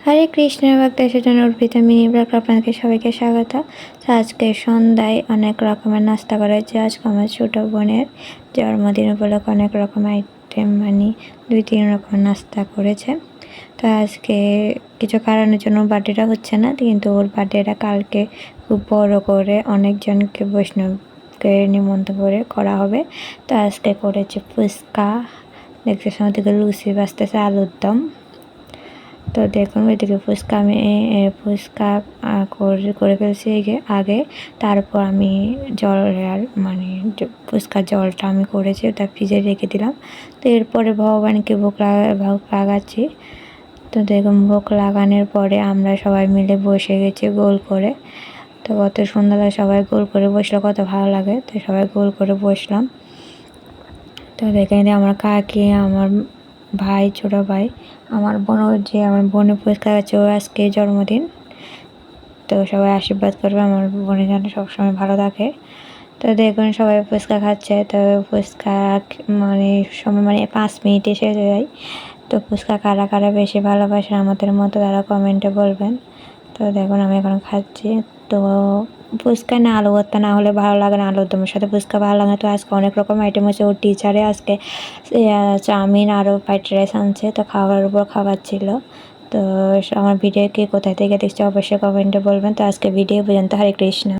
হরে কৃষ্ণ ভক্ত সেজন অর্পিত মিনি ব্লগ আপনাদের সবাইকে স্বাগত। আজকে সন্ধ্যায় অনেক রকমের নাস্তা করেছে। আজকে আমার ছোটো বোনের জন্মদিন উপলক্ষে অনেক রকম আইটেম মানে 2-3 রকমের নাস্তা করেছে। তো আজকে কিছু কারণের জন্য বার্থডেটা হচ্ছে না, কিন্তু ওর বার্থডেটা কালকে খুব বড় করে অনেকজনকে বৈষ্ণবকে নিমন্ত্রণ করে করা হবে। তো আজকে করেছে ফুচকা, দেখতে সময় থেকে লুচি বাজতেছে, আলুর দম। তো দেখুন এদিকে ফুচকা করে ফেলছি আগে, তারপর আমি মানে ফুচকার জলটা আমি করেছি, ওটা ফ্রিজে রেখে দিলাম। তো এরপরে ভগবানকে ভোগ লাগাচ্ছি। তো দেখুন ভোগ লাগানোর পরে আমরা সবাই মিলে বসে গেছি গোল করে। তো কত সন্ধ্যাবেলা সবাই গোল করে বসলে কত ভালো লাগে, তো সবাই গোল করে বসলাম। তো দেখেন আমার কাকি, আমার ভাই, ছোটো ভাই, আমার বোনের পুরস্কার আছে, ওর আজকে জন্মদিন। তো সবাই আশীর্বাদ করবে আমার বোনের যেন সবসময় ভালো থাকে। তো দেখুন সবাই ফুচকা খাচ্ছে। তো ফুচকা সময় 5 মিনিটে শেষ হয়ে যায়। তো ফুচকা কারা কারা বেশি ভালোবাসেন আমাদের মতো তারা কমেন্টে বলবেন। তো দেখুন আমি এখন খাচ্ছি। তো ফুচকা না আলু ভর্তা না হলে ভালো লাগে না, আলুর দমের সাথে ফুচকা ভালো লাগে না। তো আজকে অনেক রকম আইটেম হচ্ছে। ওর টিচারে আজকে চাউমিন আরও ফ্রাইড রাইস আনছে, তো খাওয়ার উপর খাবার ছিল। তো আমার ভিডিও কে কোথায় থেকে দেখছে অবশ্যই কমেন্টে বলবেন। তো আজকে ভিডিও পর্যন্ত, হরে কৃষ্ণ।